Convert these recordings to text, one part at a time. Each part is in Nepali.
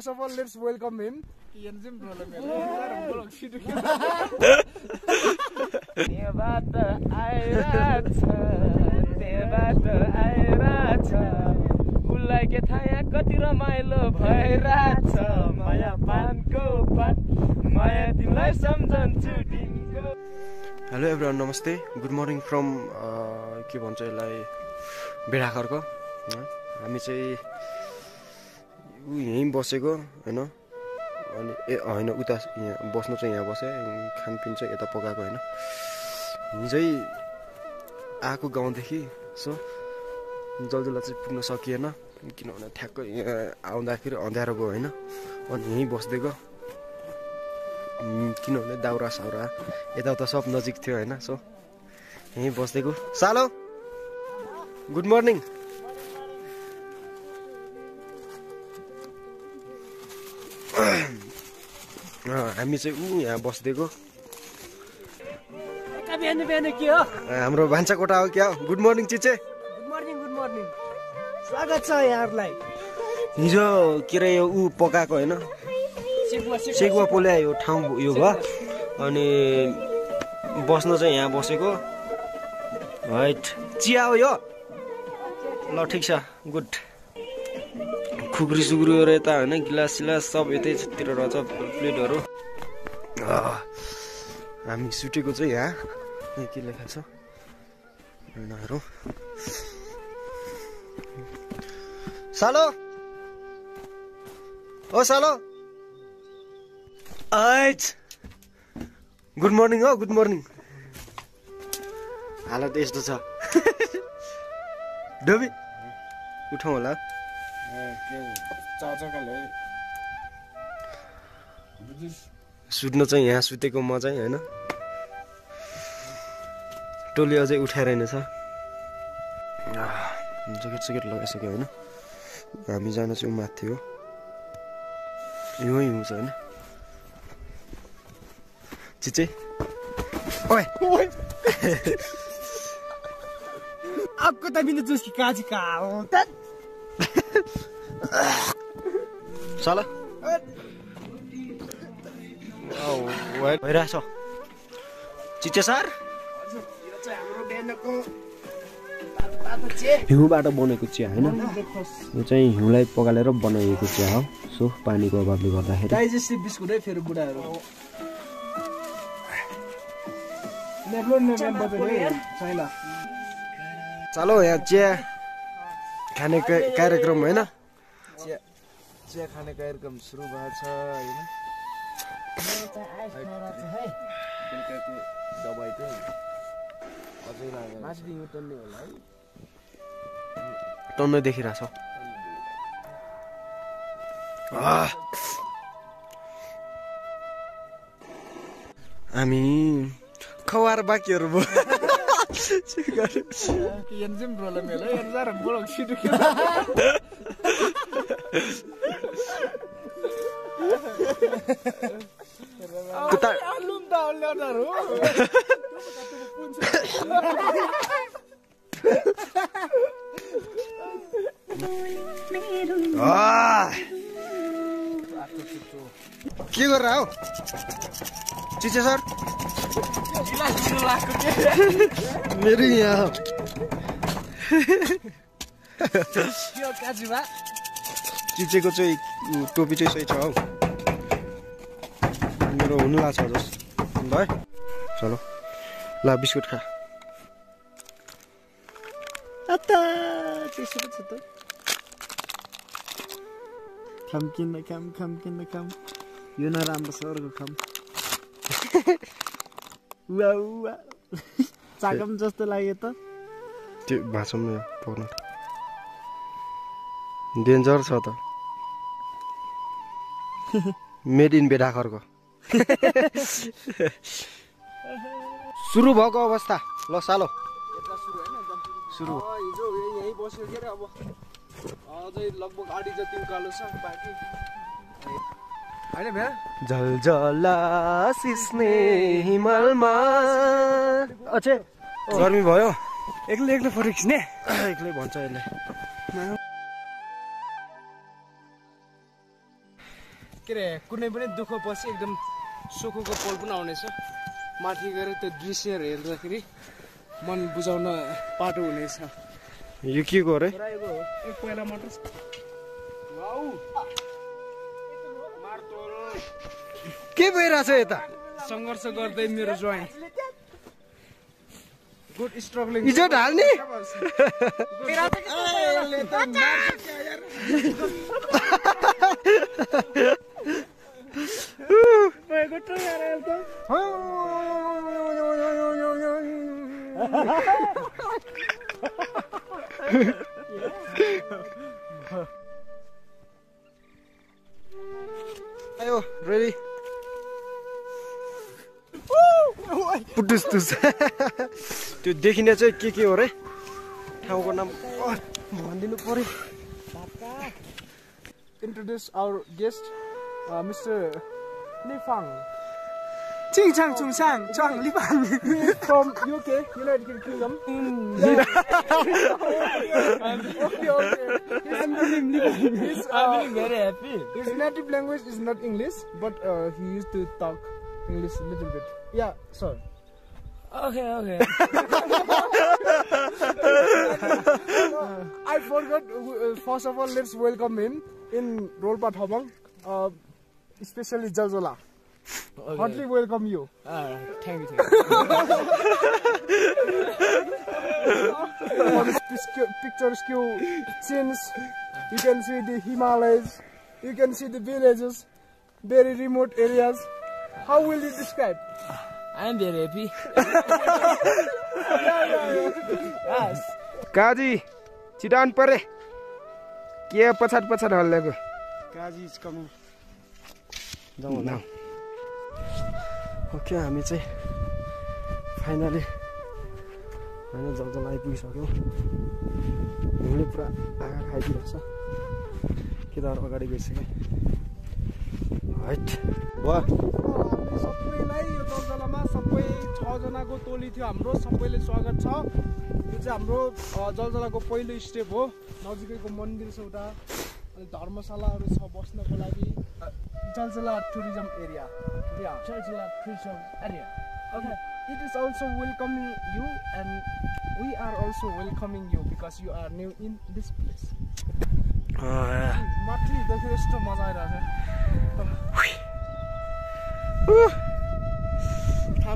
First of all, let's welcome him. उसलाई के थाहा कति रमाइलो भइराछ माया पानको पात माया तिमीलाई सम्झन्छु दिनको। हेलो एभ्रिवान, नमस्ते, गुड मर्निङ फ्रम के भन्छ यसलाई बेडाखरको। हामी चाहिँ यहीँ बसेको होइन, अनि होइन उता यहाँ बस्नु चाहिँ यहाँ बसेँ, खानपिन चाहिँ यता पकाएको होइन। हिजै आएको गाउँदेखि सो जल्दीलाई चाहिँ पुग्न सकिएन, किनभने ठ्याक्कै यहाँ आउँदाखेरि अँध्यारो गयो होइन। अनि यहीँ बस्दिएको, किनभने दाउरा साउरा यताउता सब नजिक थियो होइन। सो यहीँ बस्दिएको। सालो गुड मर्निङ। हामी चाहिँ यहाँ बस्दिएको। हाम्रो भान्सा कोठा हो क्या। गुड मर्निङ चिचे। गुड मर्निङ, गुड मर्निङ, स्वागत छ यहाँहरूलाई। हिजो के अरे यो पकाएको होइन, सेकुवा पोल्या यो ठाउँ यो भयो। अनि बस्न चाहिँ यहाँ बसेको। हाइट चिया हो यो। ल ठिक छ, गुड। खुकुरी सुकुरीहरू यता होइन, गिलास सिलास सब यतैतिर रहेछ, प्लेटहरू। हामी सुतेको चाहिँ यहाँ के लेखा छ हेर्नुहरू। सालो ओ सालो, गुड मर्निङ हो, गुड मर्निङ। हालत यस्तो छ। डोबी उठाउँ होला। सुत्न चाहिँ यहाँ सुतेको म चाहिँ होइन। टोली अझै उठाइरहेन छ। ज्याकेट सेकेट लगाइसक्यो होइन। हामी जान चाहिँ माथि हो, हिउँ छ होइन। चिचे ओए आपको त बिना जुस की काजी का हो त। साला भइरहेछ चिचे सर। हिउँबाट बनेको चिया होइन, यो चाहिँ हिउँलाई पगालेर बनाइएको चिया हो। सो पानीको अभावले गर्दाखेरि डाइजेस्टिभ बिस्कुट है फेरि बुढाहरू। चलो यहाँ चिया खाने कार्यक्रम होइन। चिया खाने कार्यक्रम सुरु भएको छ होइन। बेलुकाको दबाई चाहिँ अझै लाग्यो। माथि यो टन्ने होला है, टन्नै देखिरहेछ। हामी खवार बाँकीहरू भयो। के गरेर हौ चिचे सर? मेरो यहाँ चिचेको चाहिँ टोपी चाहिँ सही छ हौ। मेरो हुनु लाग्छ जस भाइ। चलो ल बिस्कुट खा। खम किन्न खम, खम किन्न खम, यो नराम्रो सरको खम। चाकम जस्तो लाग्यो त। त्यो भाँचौँ न पर्न, डेन्जर छ त। मेड इन बेडाखरको सुरु भएको अवस्था। ल सालो सुरु। हिजो यहीँ बस्यो के अरे, अब अझै लगभग आधी जति उकालो छ बाँकी होइन भ्या। झलझला सिस्ने हिमालमा। अच्छे गर्मी भयो, एक्लै एक्लै फोटो खिच्ने एक्लै भन्छ यसले। के अरे कुनै पनि दुःख पछि एकदम सुखको पल पनि आउनेछ माथि गएर त्यो दृश्यहरू हेर्दाखेरि मन बुझाउन पाटो हुनेछ यो के गरे एक पहिला मात्र के भइरहेछ यता सङ्घर्ष गर्दै मेरो ज्वाइँ गुड स्ट्रगलिङ इज्जत हाल्ने आयो रेडी पुटुस तुस त्यो देखिने चाहिँ के हो रे ठाउँको नाम भनिदिनु पर्यो introduce our guest Mr. Li Fang 칭창 중상 정 리방 from UK United Kingdom I'm feeling very happy. His native language is not English but he used to talk English a little bit. Yeah, sir. Okay. I forgot. First of all, let's welcome him in Rolpa Thabang, especially Jaljola. Heartily welcome you. Thank you. For this picturesque scenes, you can see the Himalayas, you can see the villages, very remote areas. How will you describe? I'm very happy. Yes. Kaji छिटाउन परे के पछाड हल्लेको Kaji is coming. जाउँ ओके हामी चाहिँ फाइनली होइन जलजल आइपुगिसक्यौँ हिउँले पुरा आँखा खाइदिएको छ केदार अगाडि गइसक्यो हाइट भयो हामी सबैलाई यो जलजलामा सबै 6 जनाको टोली थियो हाम्रो सबैले स्वागत छ यो चाहिँ हाम्रो जलजलाको पहिलो स्टेप हो नजिकैको मन्दिर छ उता अनि धर्मशालाहरू छ बस्नको लागि Jaljala tourism area Jaljola tourism area. Okay, it is also welcoming you and we are also welcoming you because you are new in this place. माथि देखेर यस्तो मजा आइरहेको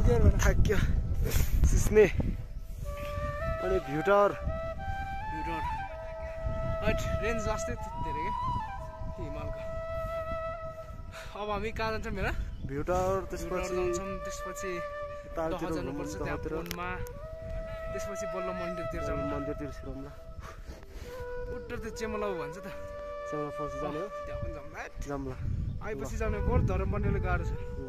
छ थाक्यो सिस्ने अनि भ्यू टावर रेन्ज जस्तै धेरै क्या हिमालको अब हामी कहाँ जान्छौँ मेरा भ्यू टावर त्यसपछि जान्छौँ त्यसपछि दह जानुपर्छ त्यहाँ फोनमा त्यसपछि बल्ल मन्दिरतिर जाउँ मन्दिरतिर छिरौँला उत्तर त चेमलाउ भन्छ त चेमला फल्स जाने हो त्यहाँ पनि जाम्ला आएपछि जाने बोर धर्म बन्नेले गाह्रो छ ल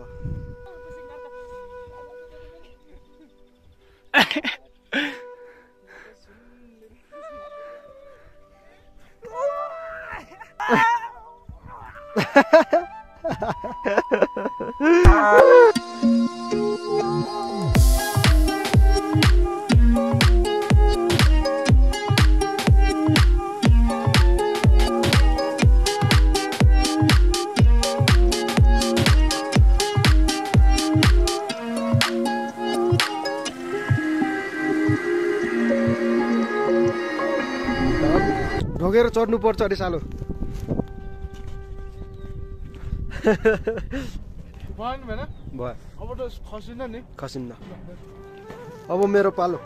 ढोगेर चढ्नु पर्छ अरे सालो भएन भएन भयो अब त खसिन्न नि खसिन्न अब मेरो पालो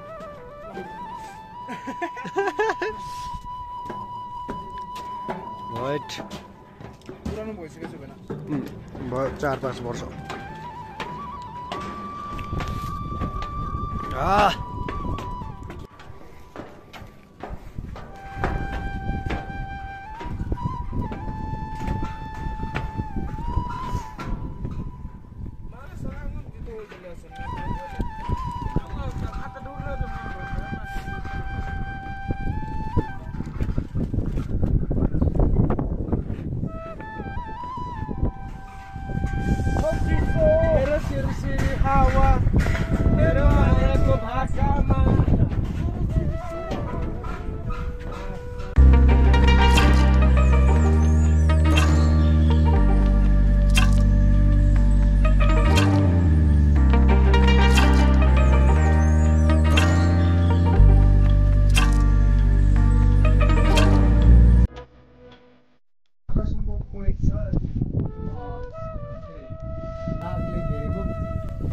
राइट पुरानो भइसकेको छ भएन भयो 4-5 वर्ष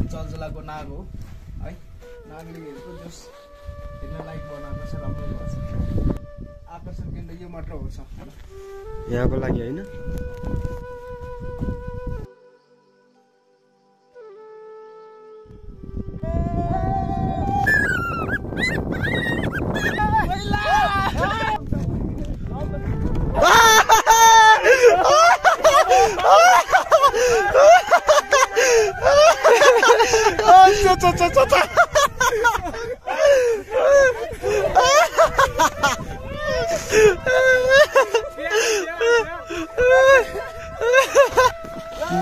जलजलाको नाग हो है। नागले हेरेको जस हेर्न लायक बनाएको छ, राम्रो भएको छ। आकर्षण केन्द्र यो मात्र हो छ यहाँको लागि होइन।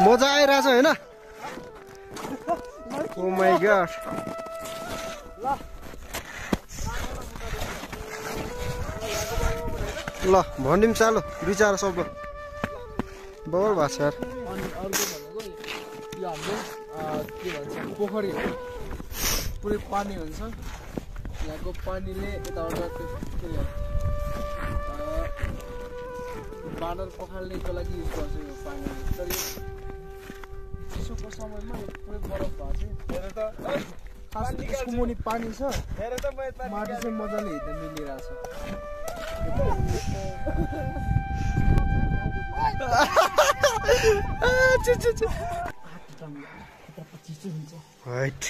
मजा आइरहेछ होइन। ओ माई गॉड। ल भनिदिउँ चालो दुई चार शब्द बबर भएको छ यार। अनि अर्को भनेको यो हाम्रो के भन्छ पोखरी हो, पुरै पानी हुन्छ। यहाँको पानीले यताबाट के अरे बाँदर पखाल्नेको लागि युज गर्छ यो पानी। तर यो चिसोको समयमा यो पुरै बरफ भएको छ। खास यसको मुनि पानी छ, माटो चाहिँ मजाले हेर्न मिलिरहेछ। राइट।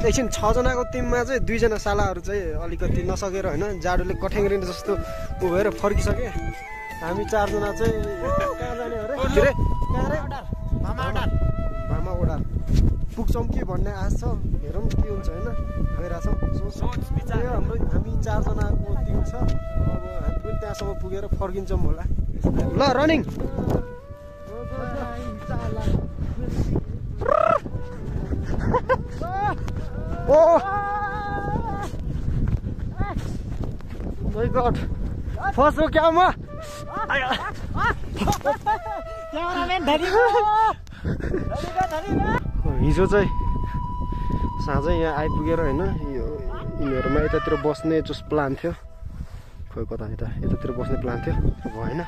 एकछिन 6 जनाको टिममा चाहिँ 2 जना सालाहरू चाहिँ अलिकति नसकेर होइन जाडोले कठ्याङ्ग्रिने जस्तो उ भएर फर्किसके। हामी 4 जना चाहिँ कहाँ जाने हो रे? भामा ओडार पुग्छौँ कि भन्ने आश छ। हेरौँ के हुन्छ होइन, गइरहेछौँ। हाम्रो हामी 4 जनाको टिम छ। अब हामी पनि त्यहाँसम्म पुगेर फर्किन्छौँ होला। ल रनिङ। ओ माय गॉड, फस्यो क्या म? हिजो चाहिँ साँझै यहाँ आइपुगेर होइन यिनीहरूमा यतातिर बस्ने जस प्लान थियो। खोइ कता यतातिर बस्ने प्लान थियो, भएन।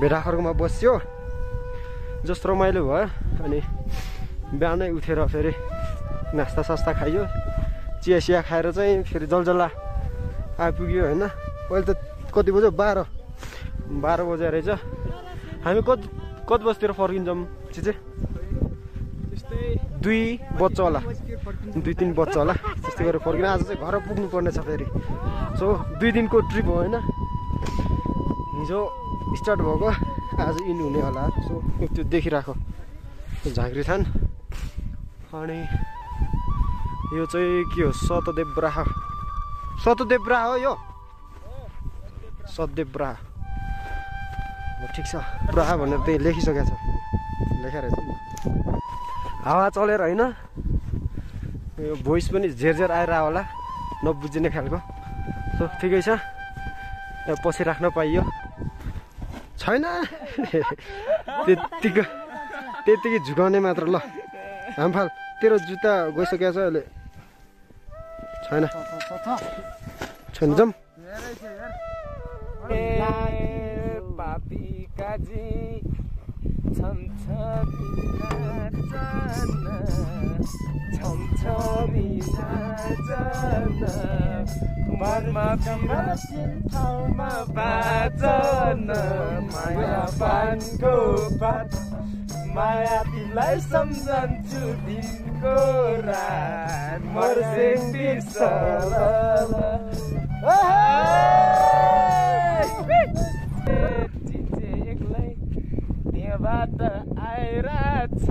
भेडाखर्कमा बस्यो जस्तो रमाइलो भयो। अनि बिहानै उठेर फेरि नास्ता सास्ता खाइयो, चिया सिया खाएर चाहिँ फेरि जलजला आइपुग्यो होइन। अहिले त कति बज्यो? 12 बजे रहेछ। हामी कति बजीतिर फर्किन्छौँ चिचे? 2 बज्छ होला, 2-3 बज्छ होला त्यस्तै गरेर फर्किन। आज चाहिँ घर पुग्नु पर्ने छ फेरि। सो 2 दिनको ट्रिप हो होइन। हिजो स्टार्ट भएको, आज इन हुने होला। सो त्यो देखिराख झाँक्री थान। अनि यो चाहिँ के हो? सतदेव हो यो। सतदेव ब्राह ठिक छ। ब्राह भनेर त्यही लेखिसकेको छ, लेखेर रहेछ। हावा चलेर होइन यो भोइस पनि झेर आएर होला, नबुझिने खालको। सो ठिकै छ, पछि राख्न पाइयो छैन। त्यतिकै झुकाउने मात्र। ल हामफाल तेरो जुत्ता गइसकेको छ अहिले, छैन जाउँ। मनमा ठाउँमा बाजन माया पानको बात, माया तिमीलाई सम्झन्छु दिनको रात मर्सेङ बिर्सल। एक्लै त्यहाँबाट आइरहेछ,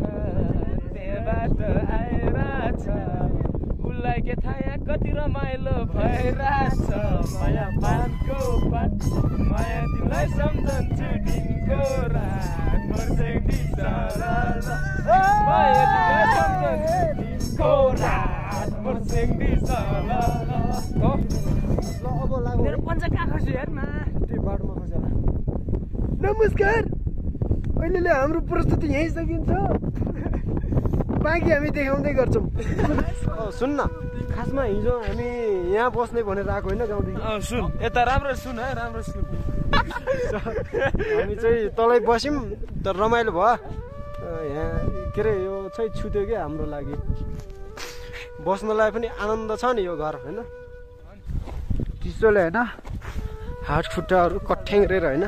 उसलाई के थाहा यहाँ कति रमाइलो भइरहेछ। माया पानको बात, माया तिमीलाई सम्झन्छु दिनको रात मर्सेङ बिर्सल। माया तिमीलाई सम्झन्छु दिनको रात मर्सेङ बिर्सल। मेरो पञ्चा कहाँ खस्यो हेर्न, त्यो बाटोमा खस्यो होला। नमस्कार, अहिले हाम्रो प्रस्तुति यहीँ सकिन्छ, बाँकी हामी देखाउँदै गर्छौँ। सुन्न, खासमा हिजो हामी यहाँ बस्ने भनेर आएको होइन गाउँदेखि। सुन यता राम्रो सुन है, राम्रो सुन। हामी चाहिँ तलै बस्यौँ तर रमाइलो भयो यहाँ के अरे यो चाहिँ छुट्यो क्या हाम्रो लागि बस्नलाई पनि आनन्द छ नि यो घर होइन चिसोले होइन हात खुट्टाहरू कठ्याङ्ग्रेर होइन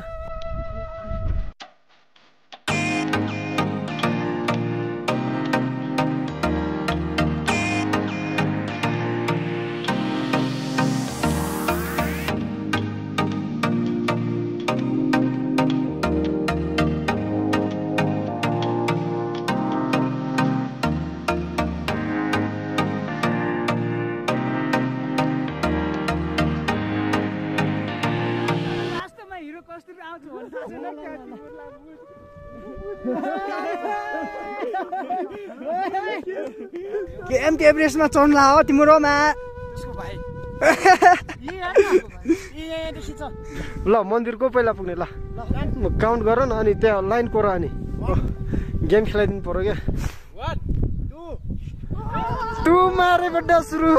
के एभरेस्टमा चढ्ला हो तिम्रोमा ल मन्दिर को पहिला पुग्ने ल काउन्ट गर न अनि त्यहाँ लाइन कोर अनि गेम खेलाइदिनु पर्यो क्या 1 2 मारे बड्डा सुरु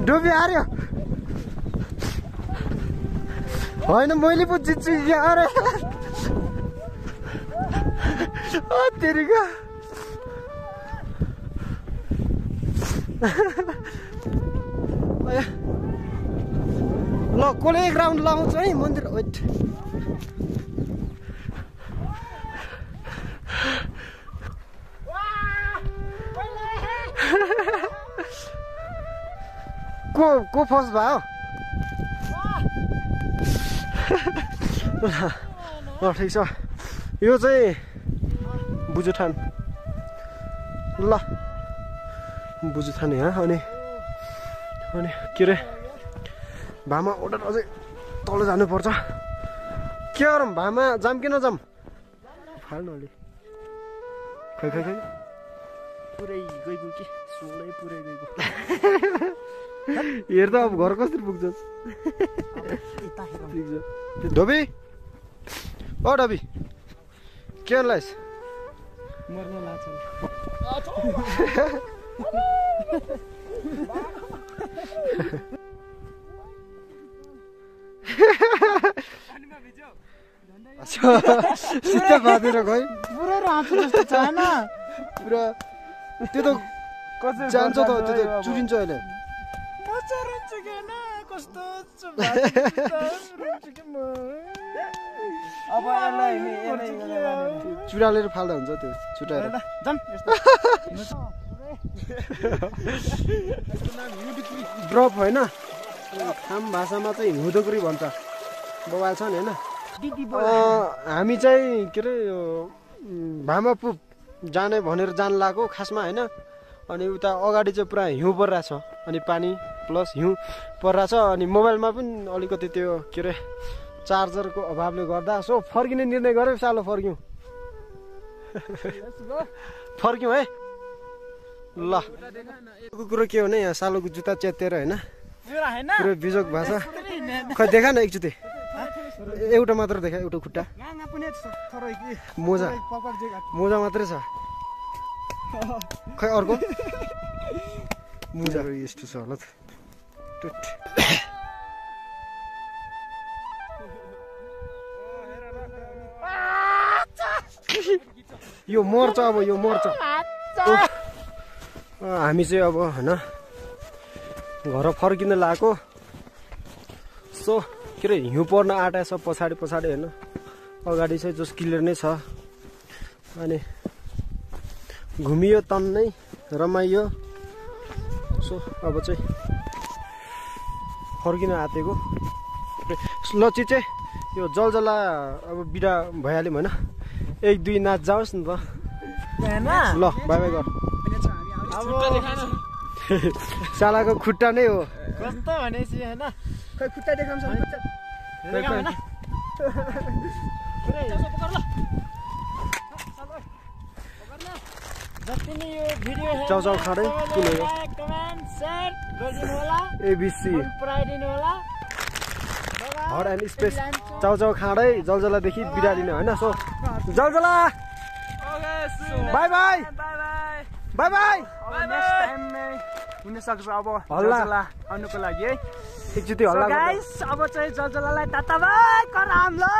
डुबी हार्यो होइन मैले पो जित्छु यार तेरिका ल कसले एक राउन्ड लाउँछ है मन्दिर वेट को फर्स्ट भयो ल ठिक छ यो चाहिँ बुजुठान ल बुजुठान यहाँ अनि के अरे भामा ओर्डर अझै तल जानुपर्छ के गरौँ भामा जाम कि नजाम फाल्नु अलि खै खै खै पुरै गइगयो कि सोलै पुरै गइगयो हेर त अब घर कसरी पुग्छ धोबी ओ डबी के गर्नुलाइस् मर्न लाग्छ सिधा बाँधेर गयो पुरै रातो जस्तो छ हैन पुरा त्यो त जान्छ त त्यो त चुरिन्छ अहिले कस्तो चुडालेर फाल्दा हुन्छ त्यो छुटाएर ड्रप होइन खाम भाषामा चाहिँ हिउँदोक्री भन्छ बबाल छ नि होइन हामी चाहिँ के अरे यो भामापुर जाने भनेर जान लाग्यो खासमा होइन अनि उता अगाडि चाहिँ पुरा हिउँ परिरहेछ अनि पानी प्लस हिउँ परिरहेछ अनि मोबाइलमा पनि अलिकति त्यो के अरे चार्जरको अभावले गर्दा सो फर्किने निर्णय गऱ्यो सालो फर्क्यौँ फर्क्यौँ है ल कुरो के हो भने यहाँ सालोको जुत्ता च्यातेर होइन पुरै बिजोक भाषा खै देखा न एकचोटि एउटा मात्र देखा एउटा खुट्टा मोजा मोजा मात्रै छ खै अर्को मोजा यस्तो छ होला यो मर्छ अब यो मर्छ हामी चाहिँ अब होइन घर फर्किन लागेको सो के अरे हिउँ पर्न आँटा छ पछाडि पछाडि होइन अगाडि चाहिँ जस क्लियर नै छ अनि घुमियो तन्नै रमाइयो सो अब चाहिँ फर्किन आँटेको ल चिचे यो जलजला अब बिदा भइहाल्यौँ होइन 1-2 नाच जाओस् न त ल बाई बाई गर सालाको खुट्टा नै हो कस्तो भनेपछि हैन खै खुट्टा देखाउँछ जति नै यो भिडियो चाउचाउ खाँदै किन हो कमेन्ट शेयर गरिदिनु होला एबिसी पुराइदिनु होला हड एन्ड स्पेस चाउचाउ खाँदै जलजलादेखि बिदा लिने होइन सो Jaljala bye bye bye bye हुन सक्छ अब हल्ला जलजला आउनुको लागि है एकचोटि हल्ला गाइस अब चाहिँ जलजलालाई टाटाबाई कर हाम्रो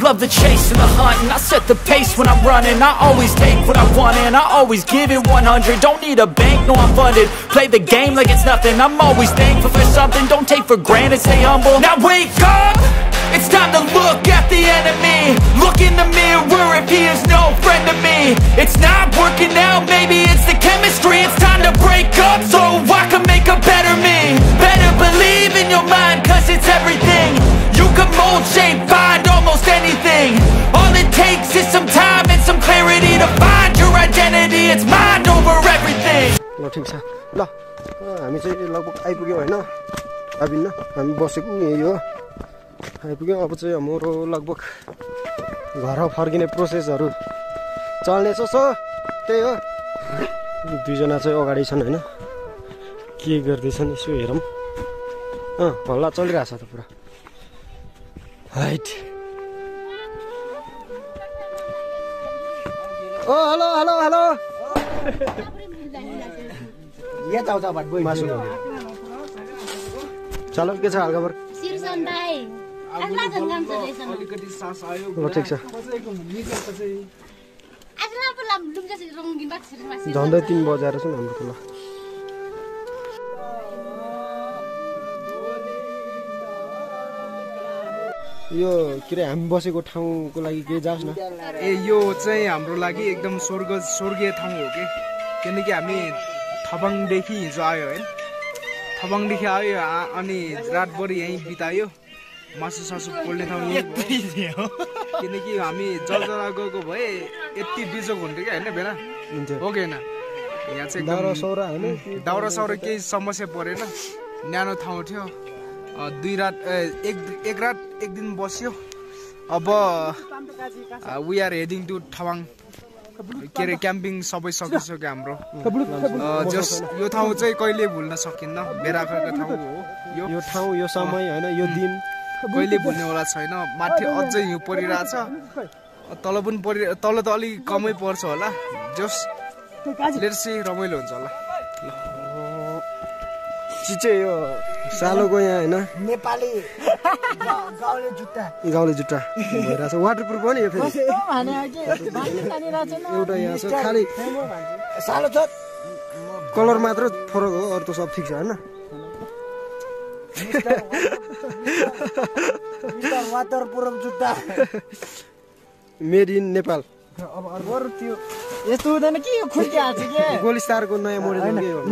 Love the chase and the hunt, and I set the pace when I'm running. I always take what I want and I always give it 100. Don't need a bank, no I'm funded. Play the game like it's nothing. I'm always thankful for something. Don't take for granted, stay humble. Now wake up, it's time to look at the enemy. Look in the mirror if he is no friend to me. It's not working out, maybe it's the chemistry. It's time to break up so I can make a better me. Better believe in your mind, cause it's everything. You can mold, shape, find almost anything. All it takes is some time and some clarity to find your identity. It's mind over everything. ल ठिक छ ल हामी चाहिँ लगभग आइपुग्यौँ होइन अभिन्न हामी बसेको यही हो आइपुग्यौँ अब चाहिँ हाम्रो लगभग घर फर्किने प्रोसेसहरू चल्नेछ सो त्यही हो दुईजना चाहिँ अगाडि छन् होइन के गर्दैछन् यसो हेरौँ हल्ला चलिरहेछ त पुरा हाइट ओ हेलो हेलो हेलो मासु चलो के छ हल्काबर अलिकति सास आयो ल ठिक छ झन्डै 3 बजेर छ हाम्रो त ल यो के रे हामी बसेको ठाउँको लागि के जास् न ए यो चाहिँ हाम्रो लागि एकदम स्वर्गीय ठाउँ हो के किनकि हामी थबाङदेखि हिजो आयो है थबाङदेखि आयो अनि रातभरि यहीँ बितायो मासु सासु पोल्ने ठाउँ यही हो किनकि हामी जलजला गएको भए यति बिजोग हुन्थ्यो कि होइन बेला हो कि होइन यहाँ चाहिँ दाउरा सौरा केही समस्या परेन न्यानो ठाउँ थियो 2 रात एक रात एक दिन बस्यो अब वी आर हेडिङ टु थबाङ के अरे क्याम्पिङ सबै सकिसक्यो हाम्रो जस यो ठाउँ चाहिँ कहिले भुल्न सकिन्न बेराखरको ठाउँ हो यो ठाउँ यो समय होइन यो दिन कहिले भुल्नेवाला छैन माथि अझै हिउँ परिरहेछ तल पनि तल त अलिक कमै पर्छ होला जस लेट्स सी रमाइलो हुन्छ होला चिचे यो सालोको यहाँ होइन नेपाली गाउँले जुत्ता भइरहेछ वाटरप्रुफ हो नि यो फेरि एउटा यहाँ छ खालि सालो छ कलर मात्र फरक हो अरू त सब ठिक छ होइन वाटरप्रुफ जुत्ता मेड इन नेपाल यस्तो हुँदैन कि यो खुर्किहाल्छ के गोलिस्तारको नयाँ मोडल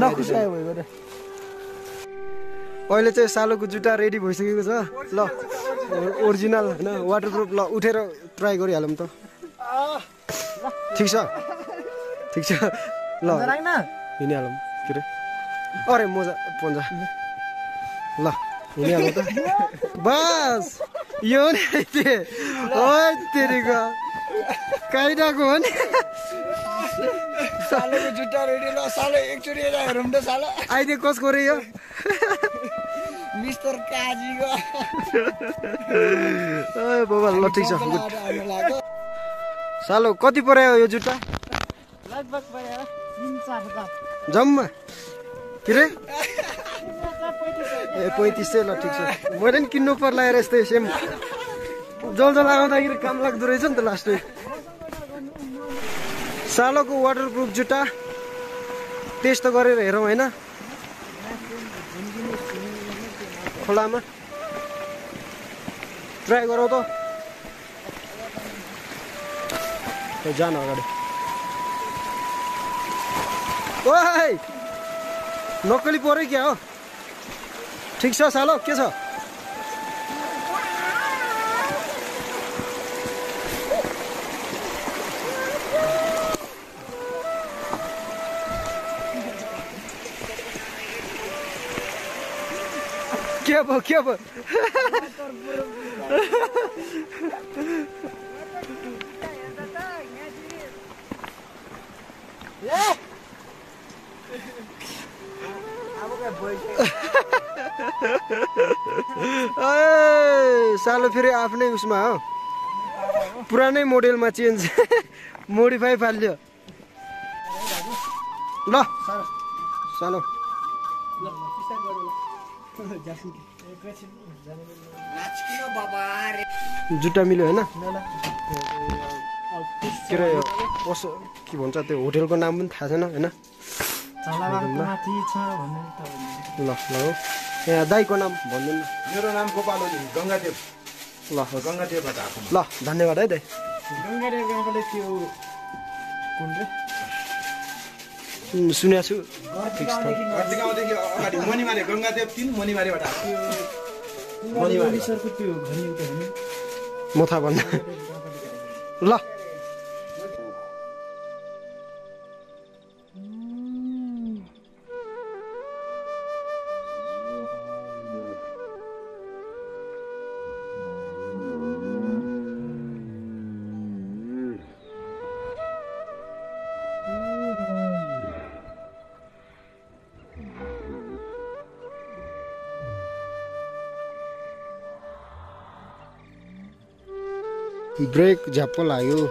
नखुसायो भयो अहिले चाहिँ सालोको जुत्ता रेडी भइसकेको छ ल ओरिजिनल होइन वाटरप्रुफ ल उठेर ट्राई गरिहालौँ त ठिक छ ल हिँडिहालौँ के अरे अरे मोजा पन्जा ल हिँडिहालौँ त बस यो नि तेरिको काइडाको हो नि सालोको जुत्ता रेडी ल सालो एकचोटि हेरौँ त सालो अहिले कसको रे यो मिस्टर काजीको बाबा ल ठिक छ सालो कति पर्यो यो जुत्ता लगभग पर्यो 3-4 जम्मा के रे ए 3500 ल ठिक छ मैले नि किन्नु पर्ला यार यस्तै सेम जलजल आउँदाखेरि काम लाग्दो रहेछ नि त लास्टै सालोको वाटरप्रुफ जुत्ता टेस्ट गरेर हेरौँ होइन खोलामा ट्राई गरौँ त जान अगाडि ओइ नक्कली पऱ्यो क्या हो ठिक छ सालो के छ क्या भयो सालो फेरि आफ्नै उसमा हो पुरानै मोडेलमा चेन्ज मोडिफाई फाल्यो ल सालो जुत्ता मिल्यो होइन के अरे के भन्छ त्यो होटेलको नाम पनि थाहा छैन होइन ल ल यहाँ दाईको नाम भन्नु मेरो नाम गोपाल हो नि गङ्गादेव ल गङ्गादेवबाट आएको ल धन्यवाद है दाई गङ्गादेव गाउँले त्यो कुन रे सुनेको छु घरती गाउँदेखि अगाडि मनिमारे गङ्गादेव 3 मनिमारेबाट आएको मनिमारे सरको त्यो घनी एउटा हैन म थाहा भन्न ल ब्रेक झ्याप्प लाग्यो